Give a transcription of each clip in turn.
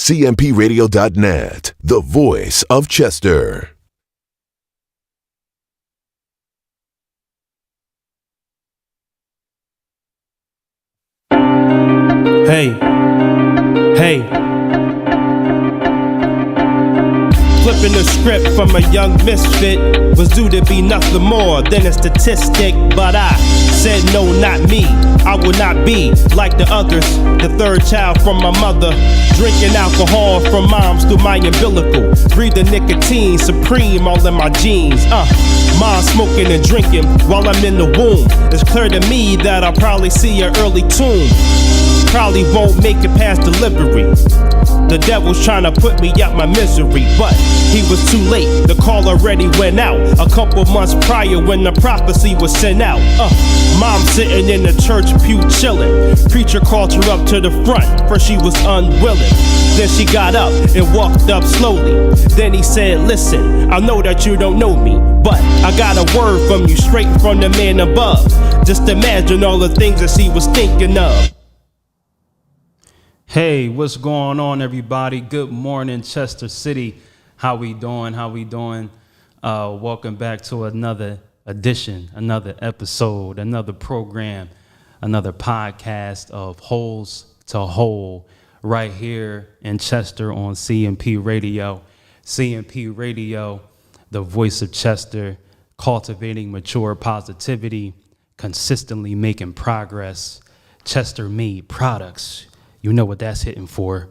CMPRadio.net, the voice of Chester. Hey. Flipping the script from a young misfit was due to be nothing more than a statistic, but I said no, not me. I will not be like the others, the third child from my mother, drinking alcohol from moms through my umbilical, breathing nicotine supreme all in my jeans. Mom smoking and drinking while I'm in the womb. It's clear to me that I'll probably see an early tomb. Probably won't make it past delivery. The devil's trying to put me out my misery, but he was too late. The call already went out a couple months prior when the prophecy was sent out. Mom sitting in the church pew chilling. Preacher called her up to the front, first she was unwilling. Then she got up and walked up slowly. Then he said, listen, I know that you don't know me, but I got a word from you straight from the man above. Just imagine all the things that she was thinking of. Hey, what's going on, everybody? Good morning, Chester City. How we doing? Welcome back to another edition, another episode, another program, another podcast of Holes to Hole right here in Chester on CMP Radio. CMP Radio, the voice of Chester, cultivating mature positivity, consistently making progress. Chester-made products. You know what that's hitting for.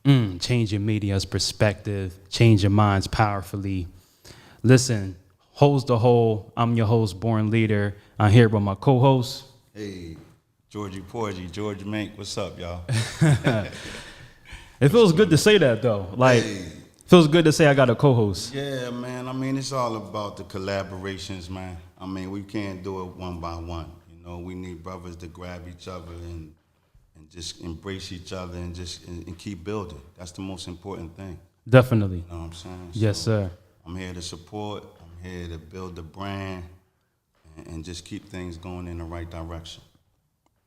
Changing media's perspective, changing minds powerfully. Listen, Holes to Hole, I'm your host, Born Leader. I'm here with my co-host. Hey, Georgie Porgy, George Mink, what's up, y'all? It feels good to say that, though. Feels good to say I got a co-host. Yeah, man, I mean, it's all about the collaborations, man. I mean, we can't do it one by one. You know, we need brothers to grab each other and just embrace each other and and keep building. That's the most important thing. Definitely. You know what I'm saying? Yes, sir. I'm here to support. I'm here to build the brand and just keep things going in the right direction.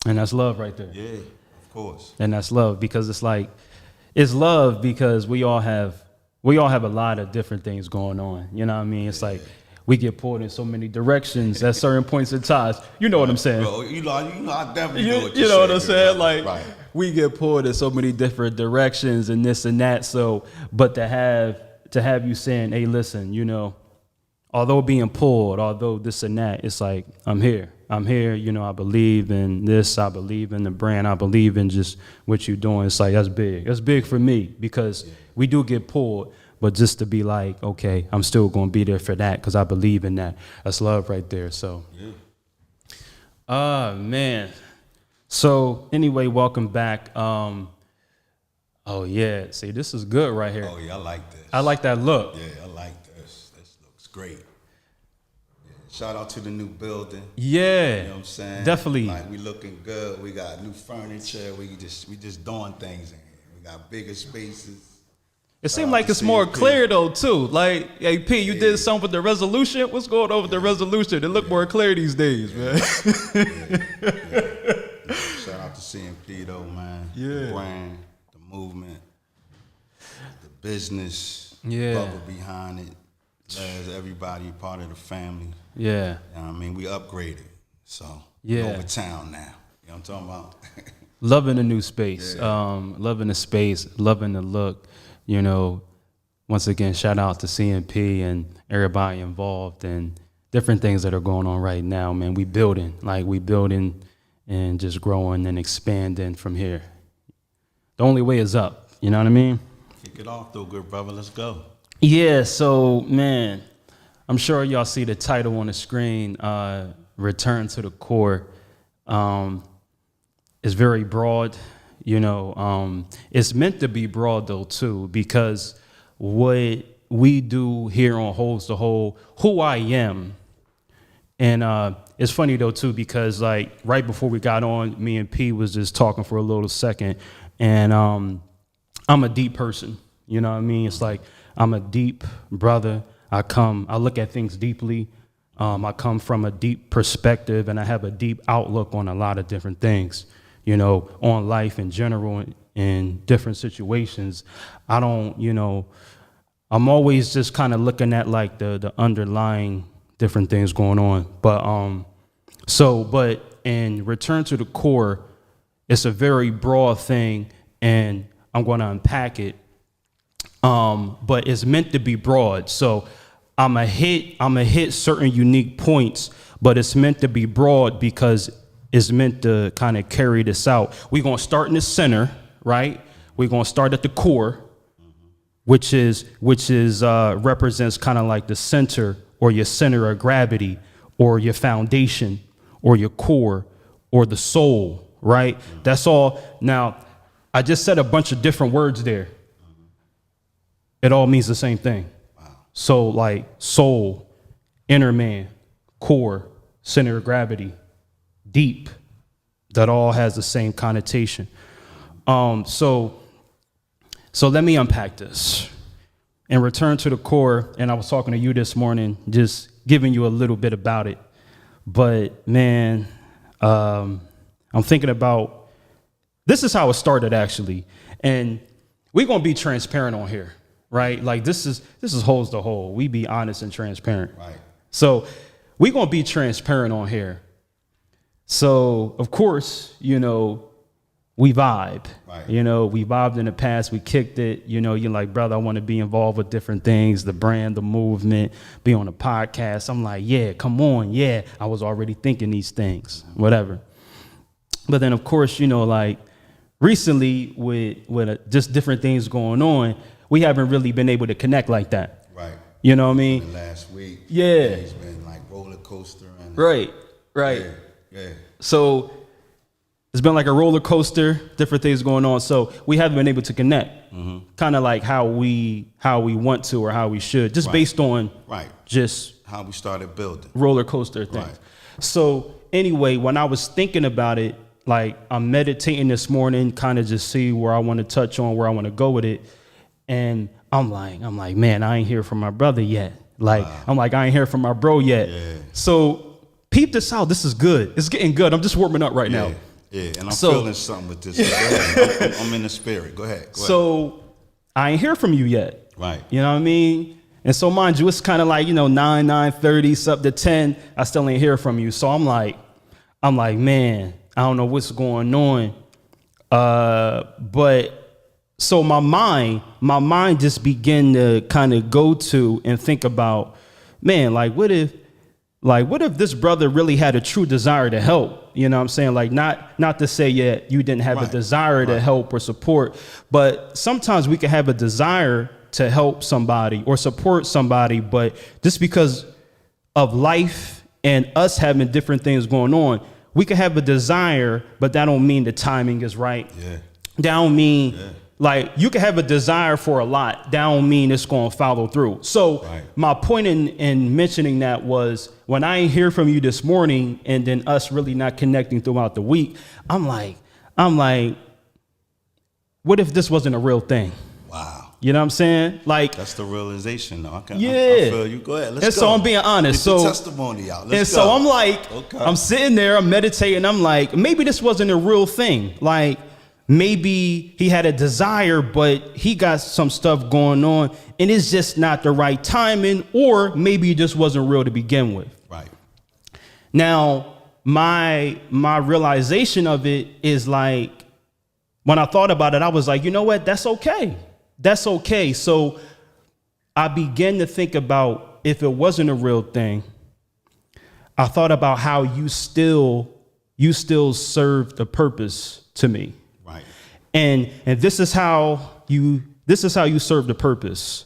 And that's love right there. Yeah, of course. And that's love because it's love because we all have a lot of different things going on. You know what I mean? It's like we get pulled in so many directions at certain points in time. You know what I'm saying? Bro, you know, I definitely know what you know what I'm saying? Right. We get pulled in so many different directions and this and that. So, but to have you saying, hey, listen, you know, although being pulled, although this and that, it's like, I'm here. You know, I believe in this. I believe in the brand. I believe in just what you're doing. It's like, that's big. That's big for me because we do get pulled. But just to be like, okay, I'm still going to be there for that because I believe in that. That's love right there. So, man. So anyway, welcome back. Oh yeah, see, this is good right here. Oh yeah, I like this. I like that look. Yeah, I like this. This looks great. Yeah. Shout out to the new building. Yeah, you know what I'm saying? Definitely. Like we looking good. We got new furniture. We just doing things in here. We got bigger spaces. It seemed like it's more clear though too. Like, hey P, you did something with the resolution. What's going on with the resolution? It look more clear these days, man. Shout out to CMP though, man. Yeah. The brand, the movement, the business, yeah, bubble behind it. There's everybody part of the family. Yeah. You know what I mean? We upgraded. So yeah, over town now. You know what I'm talking about? Loving the new space. Loving the space, loving the look. You know, once again, shout out to CMP and everybody involved and different things that are going on right now, man. We building and just growing and expanding from here. The only way is up. You know what I mean? Kick it off though, good brother. Let's go. Yeah, so, man, I'm sure y'all see the title on the screen, Return to the Core. It's very broad. You know, it's meant to be broad, though, too, because what we do here on Holes to Hole, who I am, and it's funny, though, too, because, like, right before we got on, me and P was just talking for a little second, and I'm a deep person, you know what I mean? It's like I'm a deep brother. I look at things deeply. I come from a deep perspective, and I have a deep outlook on a lot of different things. You know, on life in general in different situations, I don't, I'm always just kind of looking at like the underlying different things going on. But in return to the core, it's a very broad thing, and I'm going to unpack it. But it's meant to be broad. So I'm a hit certain unique points, but it's meant to be broad because it's meant to kind of carry this out. We're going to start in the center, right? We're going to start at the core, which represents kind of like the center or your center of gravity or your foundation or your core or the soul, right? That's all. Now, I just said a bunch of different words there. It all means the same thing. So like soul, inner man, core, center of gravity, deep, that all has the same connotation. So let me unpack this and return to the core. And I was talking to you this morning, just giving you a little bit about it. But man, I'm thinking about, this is how it started actually. And we're going to be transparent on here, right? Like this is holes to hole. We be honest and transparent. Right. So we're going to be transparent on here. So of course, we vibe, right. We vibed in the past, we kicked it, you're like, brother, I want to be involved with different things, the brand, the movement, be on a podcast. I'm like, yeah, come on. Yeah. I was already thinking these things, whatever. But then of course, like recently with just different things going on, we haven't really been able to connect like that. Right. You know what I mean? Last week. Yeah. It's been like roller coaster. And right. Yeah. So it's been like a roller coaster, different things going on. So we haven't been able to connect, kind of like how we want to or how we should, just based on just how we started building roller coaster things. Right. So anyway, when I was thinking about it, like I'm meditating this morning, kind of just see where I want to touch on, where I want to go with it. And I'm like, man, I ain't hear from my brother yet. Like, I'm like, I ain't hear from my bro yet. Yeah. So peep this out. This is good. It's getting good. I'm just warming up right now. Yeah, and I'm feeling something with this. So go ahead. I'm in the spirit. Go ahead. So I ain't hear from you yet. Right. You know what I mean? And so mind you, it's kind of like, 9:30, up to 10. I still ain't hear from you. So I'm like, man, I don't know what's going on. But so my mind just began to kind of go to and think about, man, what if this brother really had a true desire to help? You know what I'm saying? Like not to say, yeah, you didn't have a desire to help or support, but sometimes we can have a desire to help somebody or support somebody, but just because of life and us having different things going on, we can have a desire, but that don't mean the timing is right. Yeah. That don't mean like you can have a desire for a lot. That don't mean it's going to follow through. So my point in mentioning that was when I ain't hear from you this morning and then us really not connecting throughout the week, I'm like, what if this wasn't a real thing? Wow. You know what I'm saying? Like that's the realization though. I yeah. feel you. Go ahead. Let's and go. So I'm being honest. Get so the testimony out. Let's go. So I'm like, I'm sitting there, I'm meditating. I'm like, maybe this wasn't a real thing. Like maybe he had a desire, but he got some stuff going on and it's just not the right timing, or maybe it just wasn't real to begin with. Right. Now, my realization of it is like, when I thought about it, I was like, you know what? That's okay. That's okay. So I began to think about if it wasn't a real thing, I thought about how you still served a purpose to me. Right. And this is how you serve the purpose,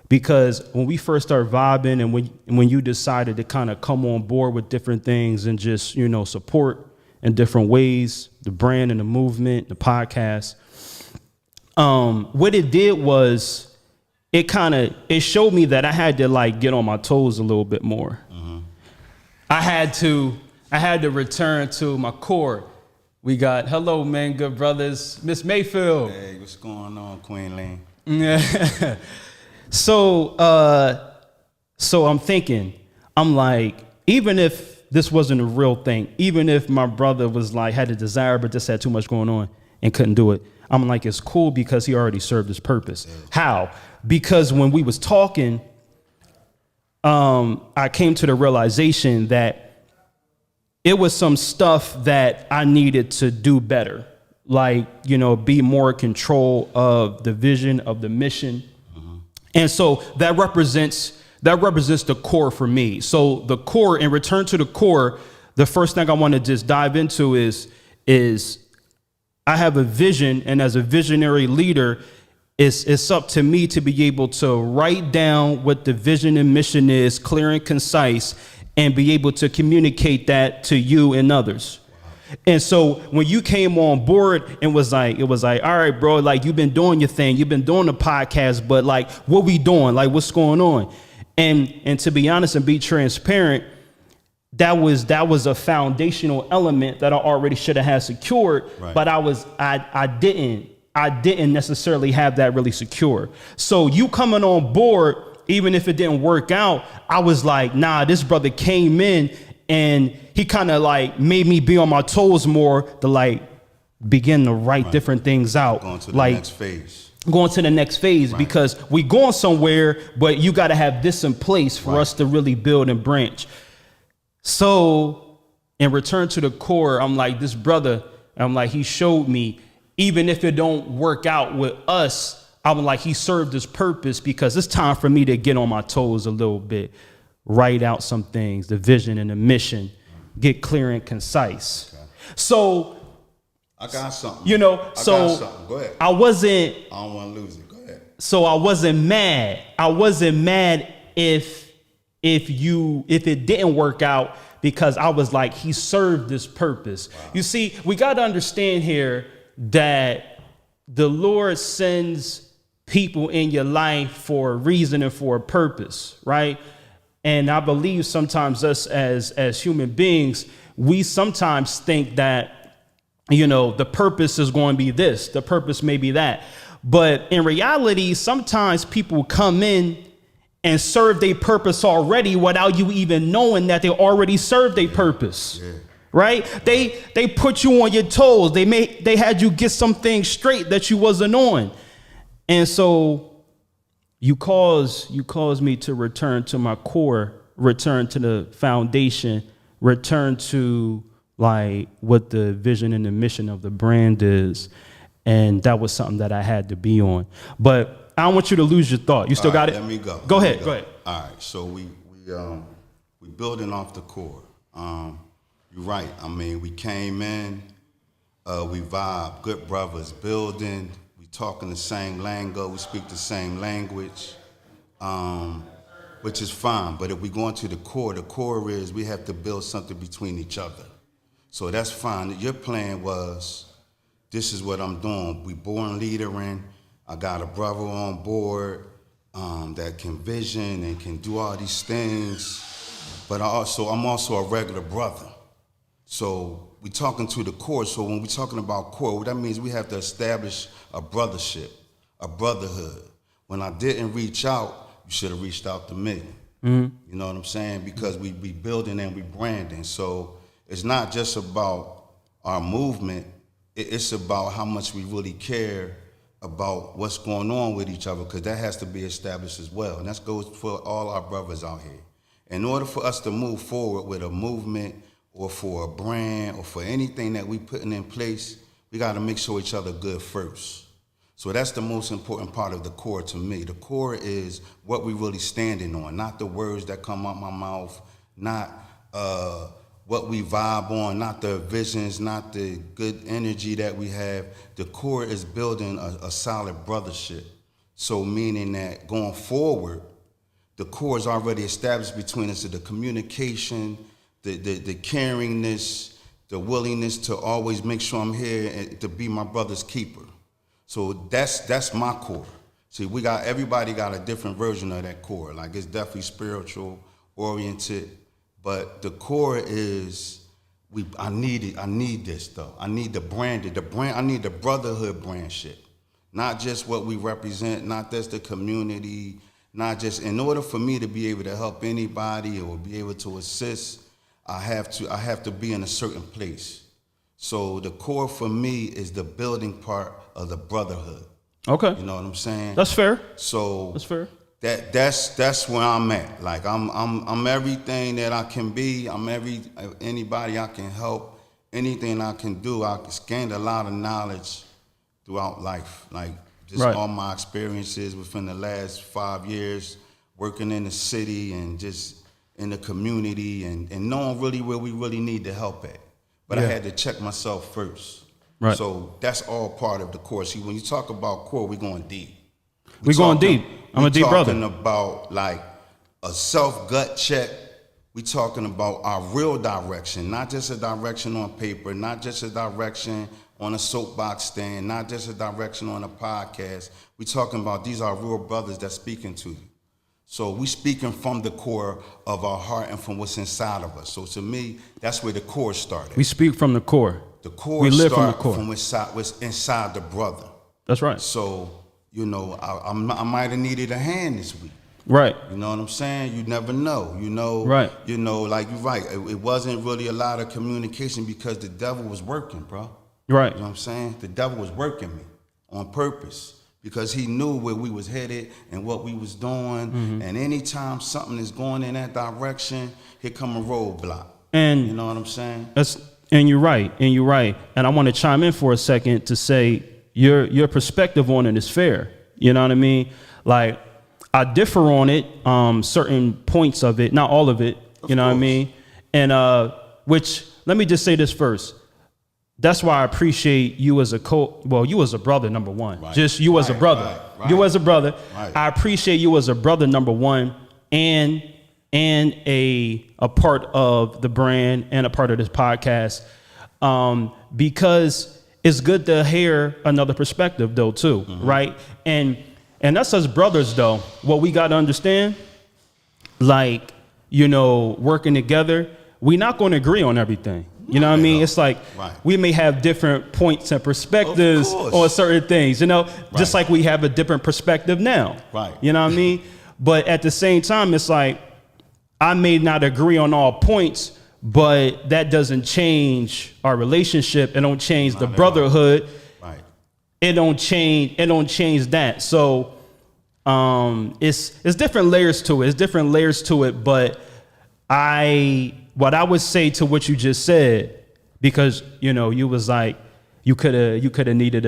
because when we first started vibing and when you decided to kind of come on board with different things and just, support in different ways, the brand and the movement, the podcast, what it did was it showed me that I had to like get on my toes a little bit more. Mm-hmm. I had to return to my core. We got, hello, man, good brothers, Miss Mayfield. Hey, what's going on, Queen Lane? Yeah. So I'm thinking, I'm like, even if this wasn't a real thing, even if my brother was like, had a desire, but just had too much going on, and couldn't do it. I'm like, it's cool because he already served his purpose. How? Because when we was talking, I came to the realization that it was some stuff that I needed to do better. Like, be more in control of the vision, of the mission. And so that represents the core for me. So the core, in return to the core, the first thing I want to just dive into is I have a vision, and as a visionary leader, it's up to me to be able to write down what the vision and mission is, clear and concise, and be able to communicate that to you and others. And so when you came on board, it was like, all right, bro, like, you've been doing your thing, you've been doing the podcast, but like, what we doing? Like, what's going on? And to be honest and be transparent, that was a foundational element that I already should have had secured, right. But I didn't necessarily have that really secure. So you coming on board, even if it didn't work out, I was like, nah, this brother came in and he kind of like made me be on my toes more to like begin to write different things out. Going to the next phase. Going to the next phase, right. Because we going somewhere, but you got to have this in place for us to really build and branch. So in return to the core, I'm like, this brother, I'm like, he showed me, even if it don't work out with us, I'm like, he served his purpose, because it's time for me to get on my toes a little bit, write out some things, the vision and the mission, get clear and concise. Okay. So I got something. Go ahead. I don't want to lose it. Go ahead. So I wasn't mad. I wasn't mad if it didn't work out, because I was like, he served this purpose. Wow. You see, we got to understand here that the Lord sends people in your life for a reason and for a purpose, right? And I believe sometimes us as human beings, we sometimes think that, the purpose is going to be this, the purpose may be that. But in reality, sometimes people come in and serve their purpose already without you even knowing that they already served their purpose. Yeah. Right? They put you on your toes. They had you get some things straight that you wasn't on. And so you caused me to return to my core, return to the foundation, return to like what the vision and the mission of the brand is. And that was something that I had to be on. But I don't want you to lose your thought. You still got it? Let me go. Go ahead. All right. So we building off the core. You're right. I mean, we came in, we vibe, good brothers, building. We talking the same lingo. We speak the same language, which is fine. But if we go into the core is we have to build something between each other. So that's fine. Your plan was, this is what I'm doing. We born leadering. I got a brother on board that can vision and can do all these things. But I'm also a regular brother. So we talking to the core. So when we talking about core, that means we have to establish a brothership, a brotherhood. When I didn't reach out, you should have reached out to me. Mm-hmm. You know what I'm saying? Because we building and we branding. So it's not just about our movement. It's about how much we really care about what's going on with each other, because that has to be established as well. And that goes for all our brothers out here. In order for us to move forward with a movement or for a brand or for anything that we putting in place, we got to make sure each other good first. So that's the most important part of the core to me. The core is what we really standing on, not the words that come out my mouth, not what we vibe on, not the visions, not the good energy that we have. The core is building a solid brothership. So meaning that going forward, the core is already established between us, the communication, the caringness, the willingness to always make sure I'm here and to be my brother's keeper. So that's my core. See, everybody got a different version of that core. Like, it's definitely spiritual oriented. But the core is, I need this though. I need the branded, I need the brotherhood brand shit. Not just what we represent, not just the community, not just, in order for me to be able to help anybody or be able to assist, I have to be in a certain place. So the core for me is the building part of the brotherhood. Okay. You know what I'm saying? That's fair. So That's fair. That's where I'm at. Like I'm everything that I can be. I'm anybody I can help, anything I can do. I gained a lot of knowledge throughout life. Like just Right. all my experiences within the last 5 years, working in the city and just in the community and knowing really where we really need the help at. But I Yeah. had to check myself first. Right. So that's all part of the core. See, when you talk about core, we're going deep. We going deep. I'm a deep brother. We're talking about like a self-gut check. We talking about our real direction, not just a direction on paper, not just a direction on a soapbox stand, not just a direction on a podcast. We talking about these are real brothers that's speaking to you. So we speaking from the core of our heart and from what's inside of us. So to me, that's where the core started. We speak from the core. The core we live from the start core. from what's inside the brother. That's right. So, you know, I might have needed a hand this week. Right. You know what I'm saying? You never know. You know, Right. You know, like you're right. It wasn't really a lot of communication because the devil was working, bro. Right. You know what I'm saying? The devil was working me on purpose because he knew where we was headed and what we was doing. Mm-hmm. And anytime something is going in that direction, here come a roadblock. And You know what I'm saying? And you're right. And I want to chime in for a second to say your perspective on it is fair. You know what I mean? Like I differ on it, certain points of it, not all of it. You know what I mean? And which let me just say this first. That's why I appreciate you as you as a brother, number one. Right. Just you as a brother. Right. You as a brother. Right. I appreciate you as a brother, number one, and a part of the brand and a part of this podcast, because it's good to hear another perspective though too, right? And that's us brothers though. What we got to understand, like, you know, working together, we're not going to agree on everything. You know what I mean? It's like we may have different points and perspectives on certain things, you know, just like we have a different perspective now. Right. You know what I mean? But at the same time, it's like I may not agree on all points, but that doesn't change our relationship. It don't change the brotherhood. Right. It don't change that. So it's different layers to it. It's different layers to it. But what I would say to what you just said, because you know you was like you could have needed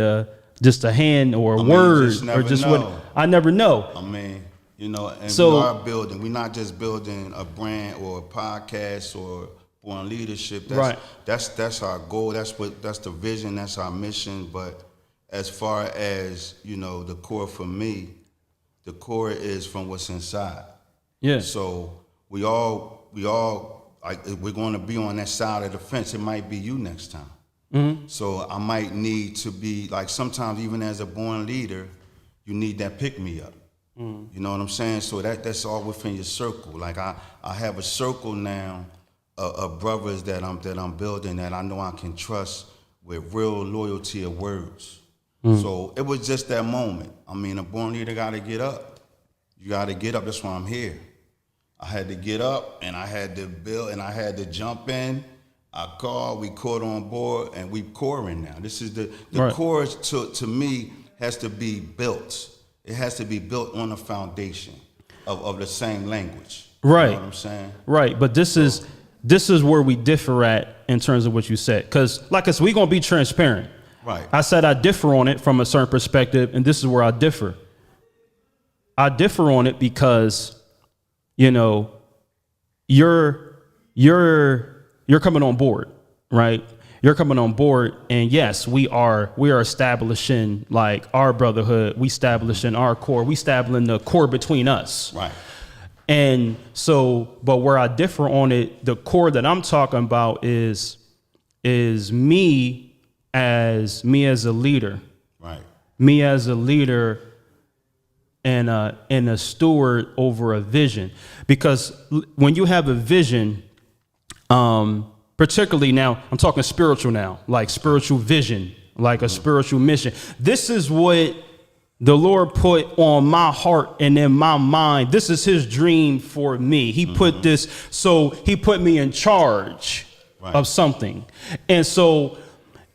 just a hand or a word or just know. what I never know. I mean, you know, and So- we are building. We're not just building a brand or a podcast or Born Leadership. That's our goal. That's the vision. That's our mission. But as far as, you know, the core for me, the core is from what's inside. Yeah. So we all like we're going to be on that side of the fence. It might be you next time. Mm-hmm. So I might need to be like sometimes even as a born leader, you need that pick me up. You know what I'm saying? So that's all within your circle. Like I have a circle now of brothers that I'm building that I know I can trust with real loyalty of words. So it was just that moment. I mean, a born leader got to get up. You got to get up. That's why I'm here. I had to get up and I had to build and I had to jump in. I called, we caught on board, and we coring now. This is the Right. core to me has to be built. It has to be built on a foundation of the same language. Right. You know what I'm saying? Right, but this is where we differ at in terms of what you said. Because, like I said, we're going to be transparent. Right. I said I differ on it from a certain perspective, and this is where I differ. I differ on it because, you know, you're coming on board, right? You're coming on board, and yes, we are establishing like our brotherhood. We establishing our core. We establishing the core between us. Right. And so, but where I differ on it, the core that I'm talking about is me as a leader. Right. Me as a leader and a steward over a vision. Because when you have a vision, particularly now, I'm talking spiritual now, like spiritual vision, like a spiritual mission. This is what the Lord put on my heart and in my mind. This is his dream for me. He put this, so he put me in charge of something. And so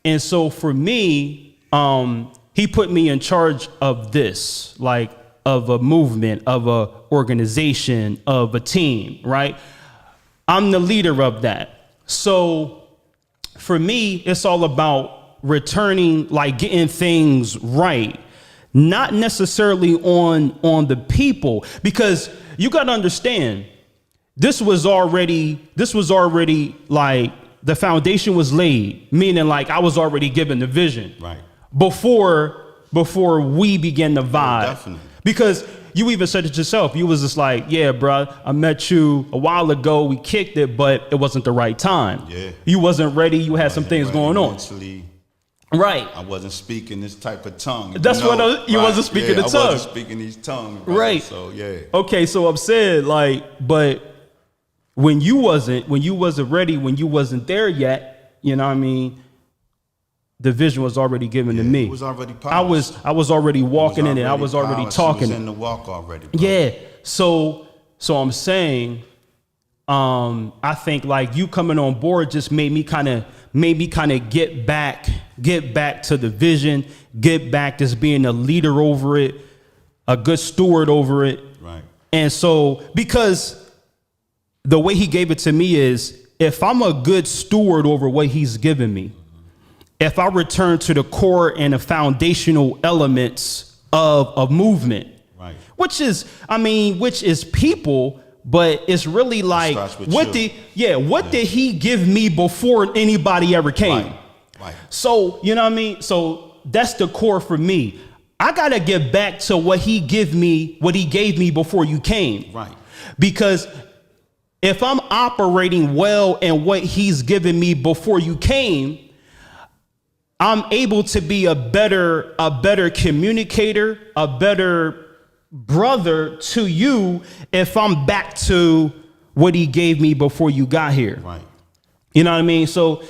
And so for me, he put me in charge of this, like of a movement, of a organization, of a team, right? I'm the leader of that. So for me, it's all about returning, like getting things right, not necessarily on the people, because you got to understand, this was already like the foundation was laid, meaning like I was already given the vision Right. before we began to vibe. Definitely. Because you even said it yourself. You was just like, yeah, bro, I met you a while ago. We kicked it, but it wasn't the right time. Yeah. You wasn't ready. You had some things going on. Mentally, Right. I wasn't speaking this type of tongue. That's what you wasn't speaking the tongue. I wasn't speaking these tongues. Brother. Right. So, yeah. Okay, so I'm saying like, but when you wasn't ready, when you wasn't there yet, you know what I mean? The vision was already given to me. It was already polished. I was already walking in it. I was already polished. talking. It was in the walk already. Bro. Yeah. So I'm saying, I think like you coming on board just made me kind of get back to the vision, get back to being a leader over it, a good steward over it. Right. And so, because the way he gave it to me is, if I'm a good steward over what he's given me, if I return to the core and the foundational elements of a movement, Right. which is people, but it's really like, starts with what you. did he give me before anybody ever came? Right. So, you know what I mean? So that's the core for me. I got to get back to what he gave me before you came. Right. Because if I'm operating well in what he's given me before you came, I'm able to be a better communicator, a better brother to you if I'm back to what he gave me before you got here. Right. You know what I mean? So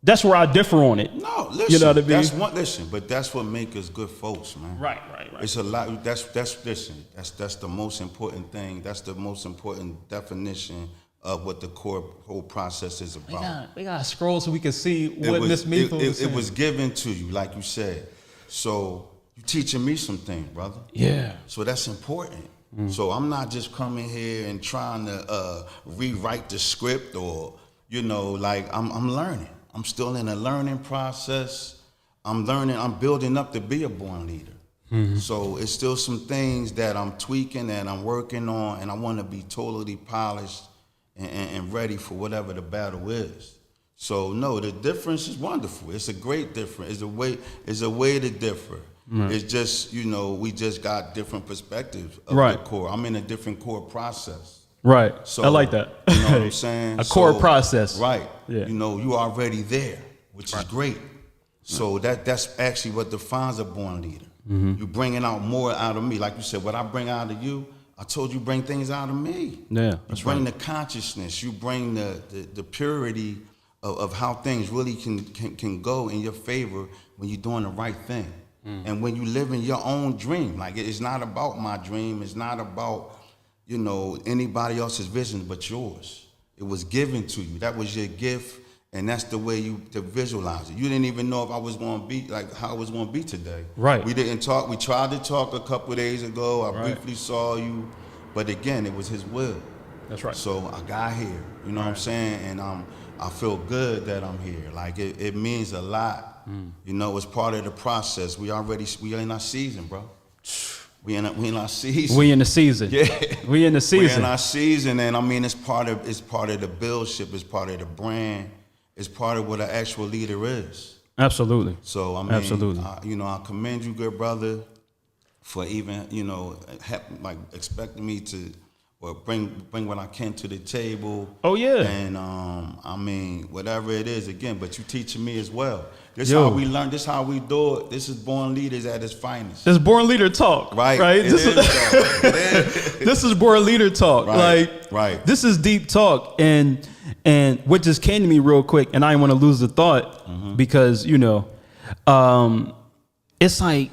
that's where I differ on it. No, listen. You know what I mean? But that's what makes us good folks, man. Right. It's a lot. That's the most important thing. That's the most important definition of what the whole process is about. We got to scroll so we can see what Miss Meeple was saying. It was given to you, like you said. So you teaching me some things, brother. Yeah. So that's important. So I'm not just coming here and trying to rewrite the script or, like I'm learning. I'm still in a learning process. I'm learning. I'm building up to be a born leader. So it's still some things that I'm tweaking and I'm working on, and I want to be totally polished and ready for whatever the battle is. So no, the difference is wonderful. It's a great difference. It's a way to differ. It's just, we just got different perspectives of the core. I'm in a different core process. Right. So, I like that. You know what I'm saying? A core process. Right. Yeah. You already there, which is great. So that's actually what defines a born leader. You bringing out more out of me. Like you said, what I bring out of you, I told you bring things out of me. Yeah, you bring the consciousness. You bring the purity of how things really can go in your favor when you're doing the right thing. And when you live in your own dream. Like, it's not about my dream. It's not about, anybody else's vision but yours. It was given to you. That was your gift. And that's the way to visualize it. You didn't even know if I was going to be, like, how it was going to be today. Right. We didn't talk. We tried to talk a couple of days ago. I briefly saw you. But again, it was his will. That's right. So I got here. You know what I'm saying? And I feel good that I'm here. Like, it means a lot. It's part of the process. We in our season, bro. We in our season. We in the season. Yeah. We in the season. We in our season, and it's part of the buildship. It's part of the brand. It's part of what an actual leader is. Absolutely. So absolutely. I commend you, good brother, for even expecting me to or bring what I can to the table. Oh yeah. And whatever it is, again, but you teaching me as well. This is how we learn. This is how we do it. This is Born Leaders at its finest. This is Born Leader Talk. Right. This is Born Leader Talk. Right. This is deep talk, and what just came to me real quick, and I didn't want to lose the thought because it's like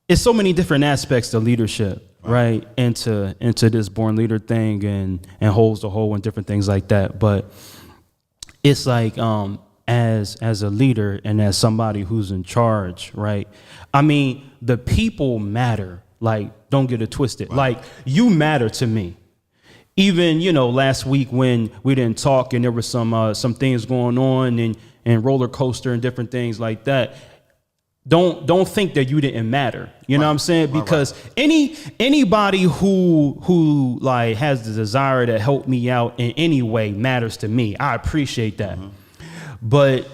it's so many different aspects to leadership. Right. Into this Born Leader thing and holds the whole and different things like that. But it's like as a leader and as somebody who's in charge, right? I mean, the people matter. Like, don't get it twisted. Right. Like, you matter to me. Even, last week when we didn't talk and there were some things going on and roller coaster and different things like that. Don't think that you didn't matter. You know what I'm saying? Because anybody who like has the desire to help me out in any way matters to me. I appreciate that. But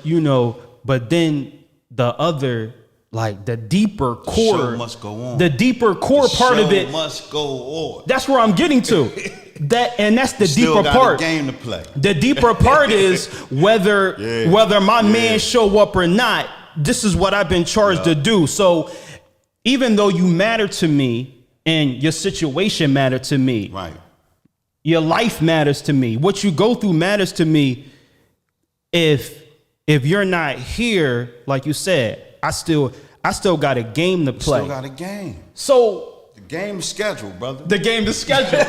but then the other, like the deeper core, show must go on. The deeper core part of it must go on. That's where I'm getting to. That's the Still deeper got part. a game to play. The deeper part is whether my man show up or not. This is what I've been charged to do. So even though you matter to me and your situation matters to me, Right. your life matters to me, what you go through matters to me. If you're not here, like you said, I still got a game to play. Still got a game. So The game is scheduled, brother. the game is scheduled.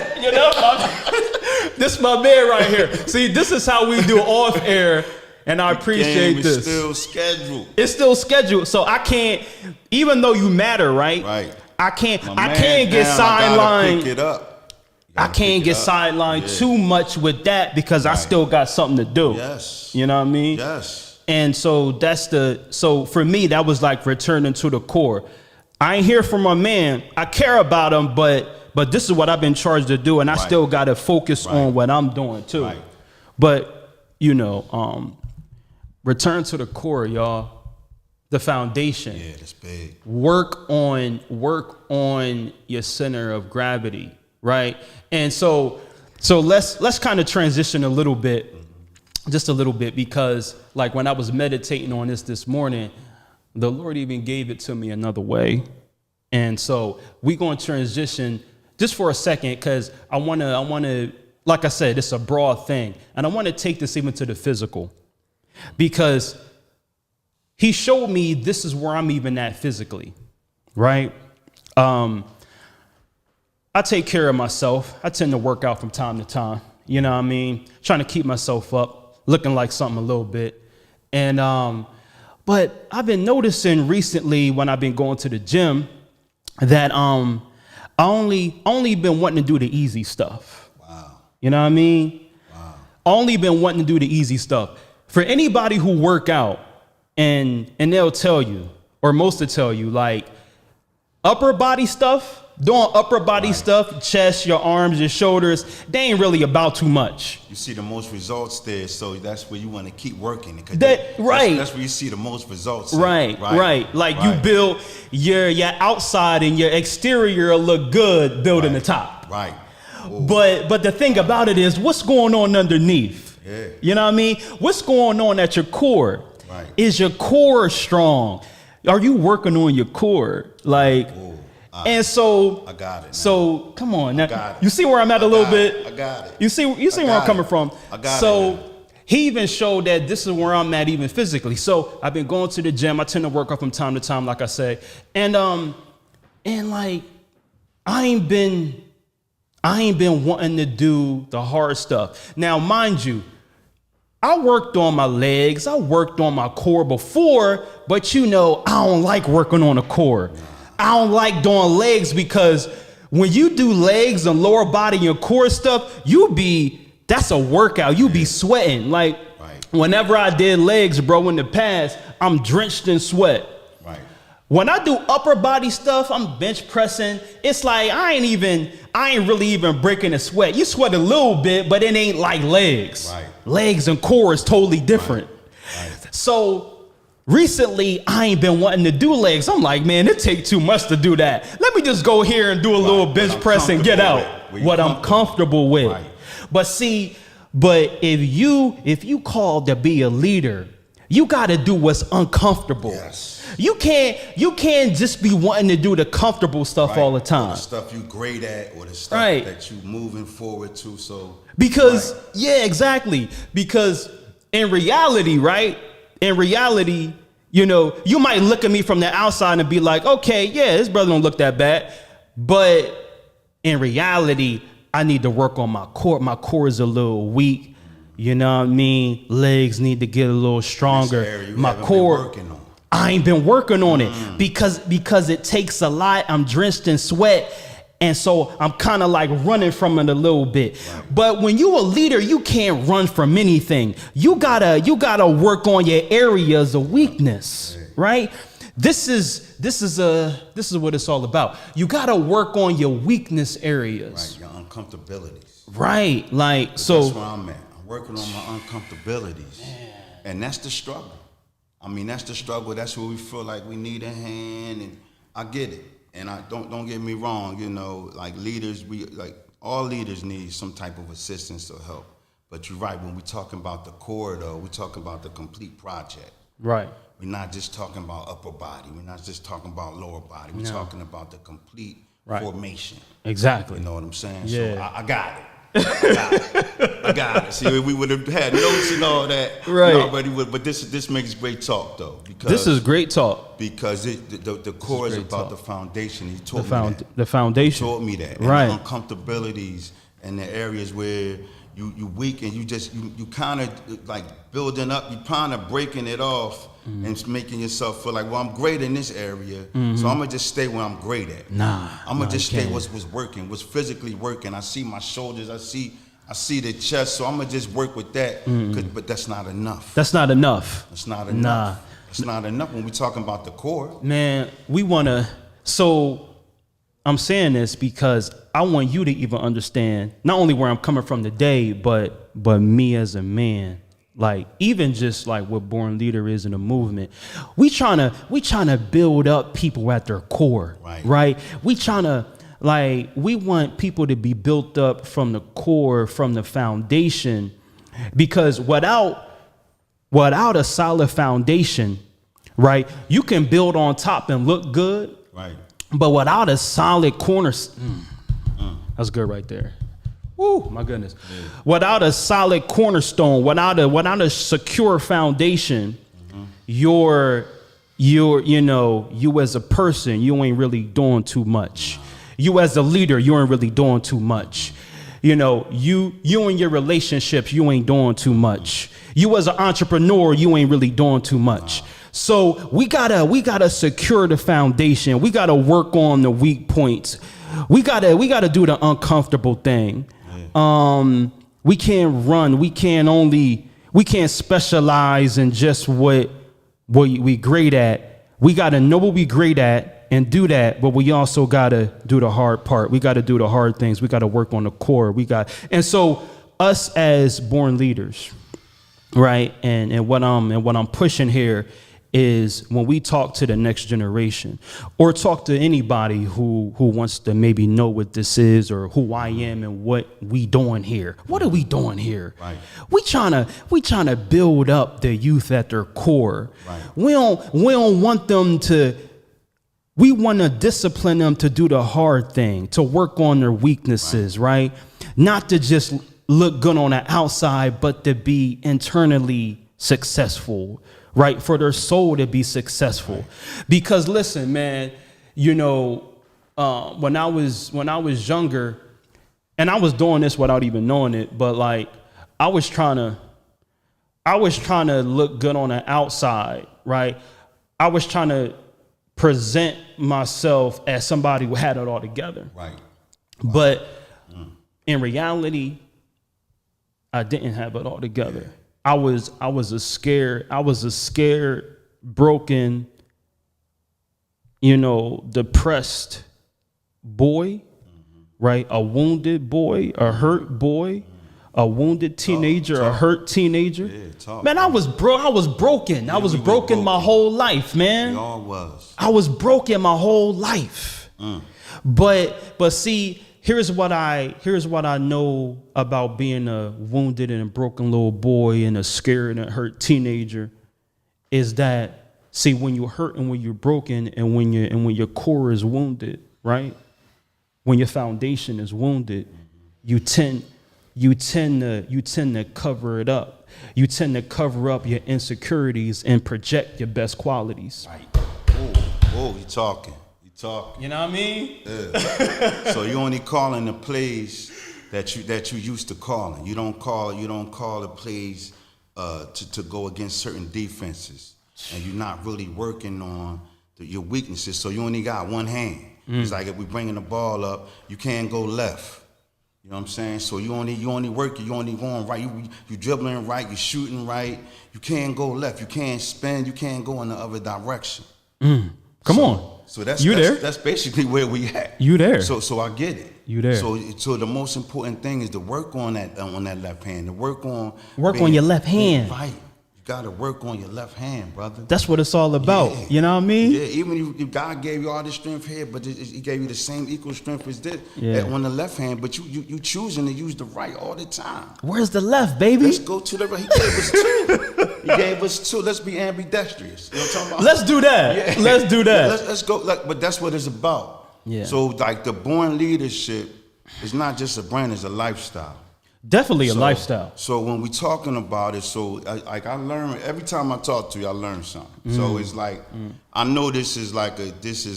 This my man right here. See, this is how we do off air. And I appreciate game this. is still scheduled. It's still scheduled. So I can't, even though you matter, right? Right. I can't My get man down, I gotta pick sidelined. it up. I can't get sidelined too much with that because I still got something to do. Yes. You know what I mean? Yes. And so so for me, that was like returning to the core. I ain't here for my man. I care about him, but this is what I've been charged to do. And I still got to focus on what I'm doing too. Right. But, return to the core, y'all. The foundation. Yeah, that's big. Work on your center of gravity, right? And so let's kind of transition a little bit, just a little bit, because like when I was meditating on this morning, the Lord even gave it to me another way. And so we're going to transition just for a second, because I want to, like I said, it's a broad thing. And I want to take this even to the physical, because he showed me this is where I'm even at physically, right? I take care of myself. I tend to work out from time to time, you know what I mean? Trying to keep myself up, looking like something a little bit. And, but I've been noticing recently when I've been going to the gym that, I only been wanting to do the easy stuff. Wow. You know what I mean? Wow. Only been wanting to do the easy stuff. For anybody who work out, and they'll tell you, or most will tell you, like upper body stuff, doing upper body stuff, chest, your arms, your shoulders, they ain't really about too much. You see the most results there, so that's where you want to keep working. That's where you see the most results. Right. Like you build your outside and your exterior will look good building the top. Right. Ooh. But the thing about it is, what's going on underneath? Yeah. You know what I mean? What's going on at your core? Right. Is your core strong? Are you working on your core? Like, and so I got it. Now. So come on now. got it. You see where I'm at a little bit? I got it. You see where I'm coming from? I got it. So Now. he even showed that this is where I'm at even physically. So I've been going to the gym. I tend to work out from time to time, like I say. And like I ain't been wanting to do the hard stuff. Now, mind you, I worked on my legs, I worked on my core before, but I don't like working on the core. I don't like doing legs, because when you do legs and lower body and core stuff, that's a workout. You be sweating. Like whenever I did legs, bro, in the past, I'm drenched in sweat. Right. When I do upper body stuff, I'm bench pressing. It's like I ain't really even breaking a sweat. You sweat a little bit, but it ain't like legs. Right. Legs and core is totally different. Right. So recently, I ain't been wanting to do legs. I'm like, man, it take too much to do that. Let me just go here and do a little bench press and get out what I'm comfortable with. Right. But if you called to be a leader, you got to do what's uncomfortable. Yes. You can't just be wanting to do the comfortable stuff all the time. Or the stuff you great at, or the stuff that you moving forward to. So because yeah, exactly. Because in reality, you might look at me from the outside and be like, okay, yeah, this brother don't look that bad. But in reality, I need to work on my core. My core is a little weak. You know what I mean? Legs need to get a little stronger. My core, I ain't been working on it because it takes a lot. I'm drenched in sweat. And so I'm kind of like running from it a little bit. Right. But when you a leader, you can't run from anything. You gotta work on your areas of weakness, right? This is what it's all about. You gotta work on your weakness areas. Right, your uncomfortabilities. Right, like, so. That's where I'm at. I'm working on my uncomfortabilities. And that's the struggle. I mean, that's the struggle. That's where we feel like we need a hand, and I get it. And I don't get me wrong, you know, like leaders, all leaders need some type of assistance or help. But you're right, when we're talking about the core, though, we're talking about the complete project. Right. We're not just talking about upper body. We're not just talking about lower body. We're talking about the complete formation. Exactly. You know what I'm saying? Yeah. So I got it. I got it. See, we would have had notes and all that. Right. Already, but this makes great talk, though. Because this is great talk. Because the core is about the foundation. He taught me that. The foundation. He taught me that. Right. And the uncomfortabilities and the areas where you weak and you kind of like building up, you kind of breaking it off and making yourself feel like, well, I'm great in this area, so I'm gonna just stay where I'm great at. I'm gonna just stay what's working, what's physically working. I see my shoulders, I see the chest, so I'm gonna just work with that. But that's not enough. That's not enough. That's not enough. It's not enough when we're talking about the core. Man, we wanna. So I'm saying this because I want you to even understand not only where I'm coming from today, but me as a man. Like, even just like what Born Leader is in the movement, we trying to build up people at their core, right? We want people to be built up from the core, from the foundation, because without a solid foundation, right, you can build on top and look good, right? But without a solid corner, that's good right there. Woo, my goodness. Yeah. Without a solid cornerstone, without a secure foundation, you as a person, you ain't really doing too much. You as a leader, you ain't really doing too much. You know, you in your relationships, you ain't doing too much. You as an entrepreneur, you ain't really doing too much. So we gotta secure the foundation. We gotta work on the weak points. We gotta do the uncomfortable thing. We can't run. We can't specialize in just what we great at. We gotta know what we great at and do that, but we also gotta do the hard part. We gotta do the hard things. We gotta work on the core. And so us as Born Leaders, right? And what I'm pushing here is when we talk to the next generation or talk to anybody who wants to maybe know what this is or who I am and what we doing here. What are we doing here? Right. We trying to build up the youth at their core. Right. We don't want them to. We want to discipline them to do the hard thing, to work on their weaknesses, right? Not to just look good on the outside, but to be internally successful. Right, for their soul to be successful. Because listen, man, you know, when I was younger, and I was doing this without even knowing it, but like I was trying to look good on the outside, right? I was trying to present myself as somebody who had it all together. Right. But in reality, I didn't have it all together. Yeah. I was a scared, broken, depressed boy, right? A wounded boy, a hurt boy, a wounded teenager, a hurt teenager. Yeah, man, I was broken. I was broken my whole life, man. We all was. I was broken my whole life. But see, here's what I know about being a wounded and a broken little boy and a scared and a hurt teenager is that, see, when you're hurt and when you're broken and when your core is wounded, right? When your foundation is wounded, you tend to cover it up. You tend to cover up your insecurities and project your best qualities. Right. Oh, you talking. You know what I mean? Yeah. So you only calling the plays that you used to calling. You don't call the plays to go against certain defenses, and you're not really working on your weaknesses. So you only got one hand. It's like if we're bringing the ball up, you can't go left. You know what I'm saying? So you only work, you only going right. You dribbling right, you shooting right. You can't go left. You can't spin. You can't go in the other direction. Come on. So that's there. That's basically where we at. You there. So I get it. You there. So the most important thing is to work on that left hand. To work on your left hand. Right. You gotta work on your left hand, brother. That's what it's all about. Yeah. You know what I mean? Yeah. Even if God gave you all this strength here, but He gave you the same equal strength as this on the left hand. But you choosing to use the right all the time. Where's the left, baby? Let's go to the right. He gave us two. He gave us two. Let's be ambidextrous. You know what I'm talking about? Let's do that. Yeah. Let's do that. Let's go. But that's what it's about. Yeah. So like the Born leadership is not just a brand; it's a lifestyle. Definitely a lifestyle. So when we talking about it, I learn every time I talk to you, I learn something. So it's like I know this is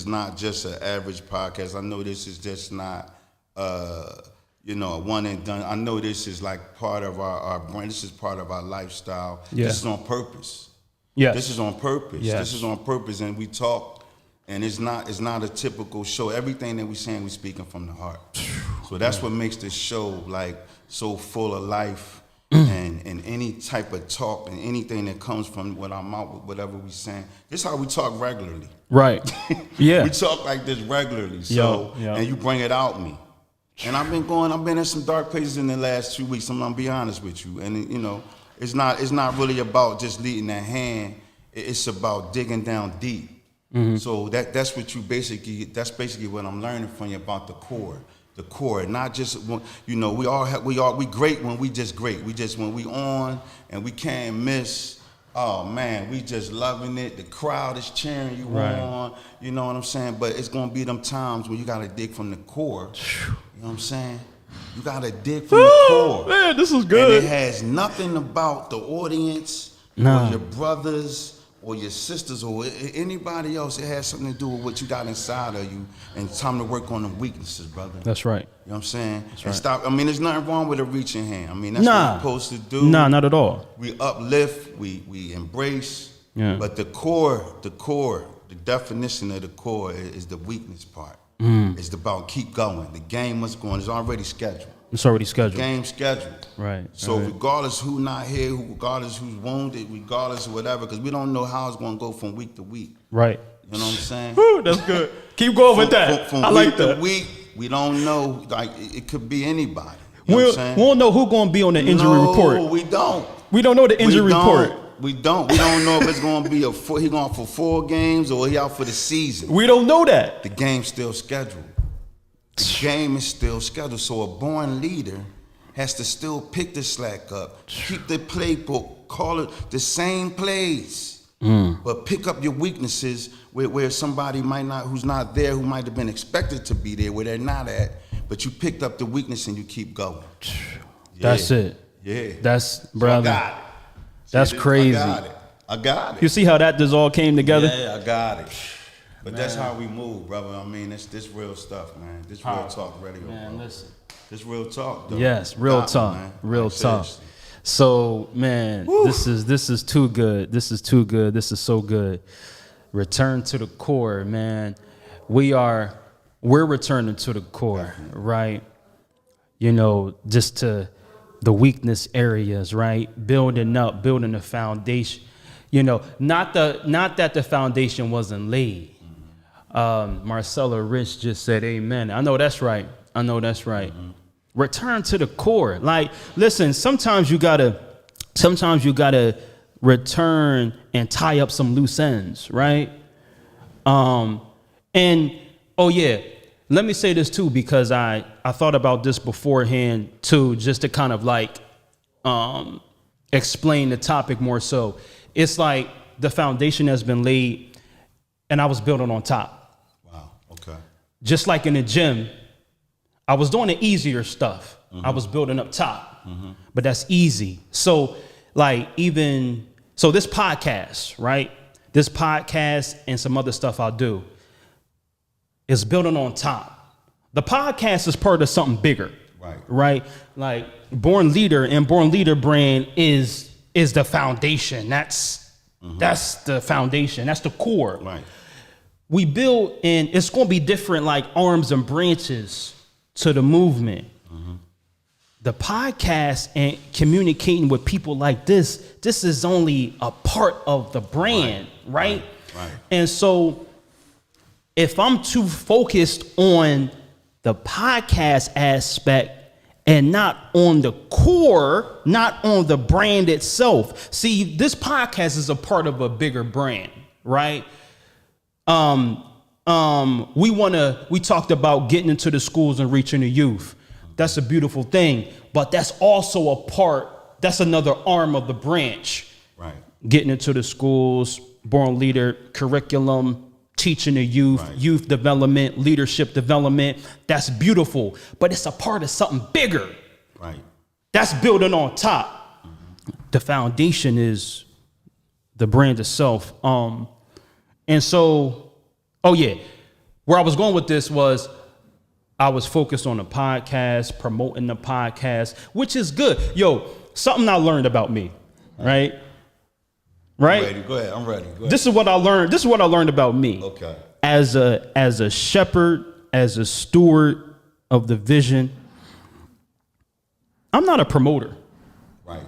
not just an average podcast. I know this is just not a one and done. I know this is like part of our brand. This is part of our lifestyle. Yeah. This is on purpose. Yes. This is on purpose. Yes. This is on purpose, and we talk, and it's not a typical show. Everything that we saying, we speaking from the heart. So that's what makes this show like so full of life and any type of talk and anything that comes from what I'm out with, whatever we saying. This is how we talk regularly. Right. Yeah. We talk like this regularly. So and you bring it out me. And I've been in some dark places in the last 2 weeks. I'm gonna be honest with you. And it's not really about just leading that hand. It's about digging down deep. So that's basically what I'm learning from you about the core. The core, not just we great when we just great. When we on and we can't miss. Oh man, we just loving it. The crowd is cheering you on. You know what I'm saying? But it's gonna be them times when you gotta dig from the core. You know what I'm saying? You gotta dig from the core. Man, this is good. And it has nothing about the audience or your brothers or your sisters or anybody else. It has something to do with what you got inside of you, and it's time to work on the weaknesses, brother. That's right. You know what I'm saying? That's and right. stop. I mean, there's nothing wrong with a reaching hand. I mean, that's what we're supposed to do. Nah, not at all. We uplift, we embrace. Yeah. But the core, the definition of the core is the weakness part. It's about keep going. The game must go on. It's already scheduled. It's already scheduled. Game scheduled. Right. So regardless who not here, regardless who's wounded, regardless of whatever, because we don't know how it's going to go from week to week. Right. You know what I'm saying? Woo, that's good. Keep going with that. From I week like that. to week, we don't know. Like it could be anybody. You know We what I'm saying? won't know who's going to be on the injury report. No, we don't. We don't know the injury report. We don't know if it's going to be he going for 4 games or he out for the season. We don't know that. The game's still scheduled. The game is still scheduled. So a born leader has to still pick the slack up, keep the playbook, call it the same plays, but pick up your weaknesses where somebody who's not there, who might have been expected to be there, where they're not at, but you picked up the weakness and you keep going. That's it. Yeah. That's, brother. So I got it. That's crazy. I got it. You see how that just all came together? Yeah, I got it. But that's how we move, brother. I mean, this real stuff, man. This real talk radio, Man, bro. listen. This real talk, though. Yes, real Got me, talk. man. Real Like, talk. seriously. So, man, this is too good. This is too good. This is so good. Return to the core, man. We're returning to the core, right? Just to the weakness areas, right? Building the foundation. Not that the foundation wasn't laid. Marcella Rich just said amen. I know that's right. Return to the core. Like, listen, sometimes you gotta return and tie up some loose ends, right? Let me say this too, because I thought about this beforehand too, just to kind of like explain the topic more so. It's like the foundation has been laid and I was building on top. Wow, okay. Just like in the gym, I was doing the easier stuff. I was building up top, but that's easy. So this podcast, right? This podcast and some other stuff I'll do is building on top. The podcast is part of something bigger. Right? Like Born Leader and Born Leader brand is the foundation. That's the foundation. That's the core. Right. We build, and it's going to be different, like arms and branches to the movement. The podcast and communicating with people like this is only a part of the brand, right? And so if I'm too focused on the podcast aspect and not on the core, not on the brand itself. See, this podcast is a part of a bigger brand, right? We talked about getting into the schools and reaching the youth. That's a beautiful thing, but that's also that's another arm of the branch. Right. Getting into the schools, Born Leader, curriculum, teaching the youth, youth development, leadership development. That's beautiful, but it's a part of something bigger. Right. That's building on top. The foundation is the brand itself. And so, where I was going with this was I was focused on the podcast, promoting the podcast, which is good. Yo, something I learned about me, right? Right? I'm ready. Go ahead. I'm ready. Go ahead. This is what I learned. This is what I learned about me. Okay. As a shepherd, as a steward of the vision, I'm not a promoter. Right.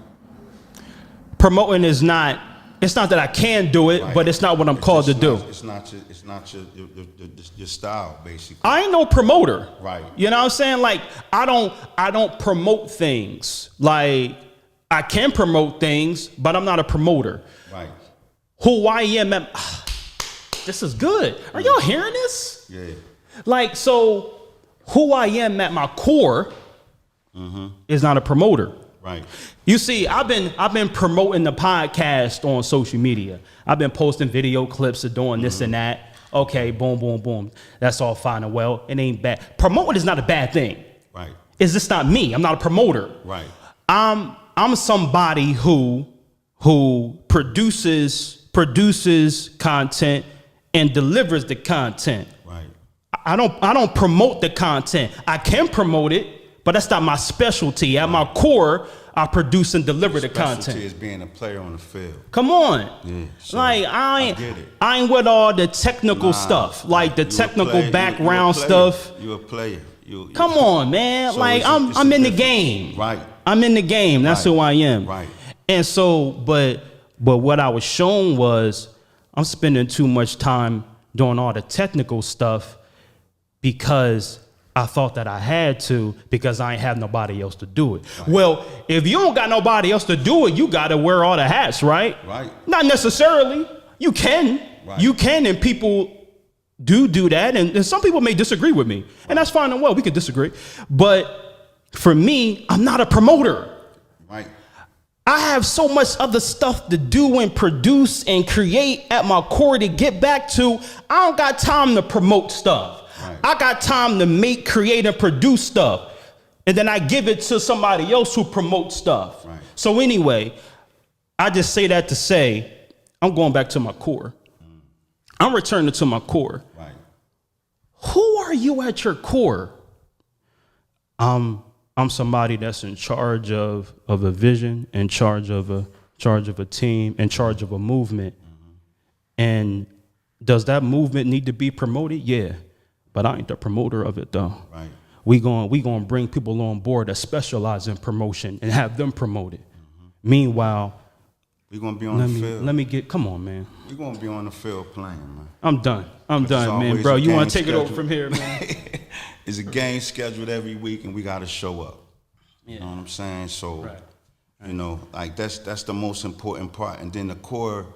Promoting is not. It's not that I can do it, but it's not what I'm called to do. It's not your style, basically. I ain't no promoter. Right. You know what I'm saying? Like I don't promote things. Like I can promote things, but I'm not a promoter. Right. Who I am this is good. Are y'all hearing this? Yeah. Like, so who I am at my core is not a promoter. Right. You see, I've been promoting the podcast on social media. I've been posting video clips of doing this and that. Okay, boom, boom, boom. That's all fine and well. It ain't bad. Promoting is not a bad thing. Right. It's just not me. I'm not a promoter. Right. I'm somebody who produces content and delivers the content. Right. I don't promote the content. I can promote it, but that's not my specialty. At my core, I produce and deliver the content. Specialty is being a player on the field. Come on. Yeah, so like I get it. I ain't with all the technical stuff, like the technical background stuff. You a player. Come on, man. So like it's I'm a in the difference. game. Right. I'm in the game. That's Right. who I am. Right. And so, but what I was shown was I'm spending too much time doing all the technical stuff because I thought that I had to, because I ain't have nobody else to do it. Right. Well, if you don't got nobody else to do it, you got to wear all the hats, right? Right. Not necessarily. You can. Right. You can, and people do that, and some people may disagree with me, and that's fine and well. We can disagree. But for me, I'm not a promoter. Right. I have so much other stuff to do and produce and create at my core to get back to. I don't got time to promote stuff. Right. I got time to make, create, and produce stuff. And then I give it to somebody else who promotes stuff. Right. So anyway, I just say that to say, I'm going back to my core. I'm returning to my core. Right. Who are you at your core? I'm somebody that's in charge of a vision, in charge of a team, in charge of a movement. And does that movement need to be promoted? Yeah. But I ain't the promoter of it though. Right. We gonna bring people on board that specialize in promotion and have them promoted. Meanwhile, we're gonna be on the field. Come on, man. We're gonna be on the field playing, man. I'm done, man, bro. You wanna take it over from here, man? It's a game scheduled every week, and we gotta show up. Yeah. You know what I'm saying? So, Right. you know, like that's the most important part. And then the core,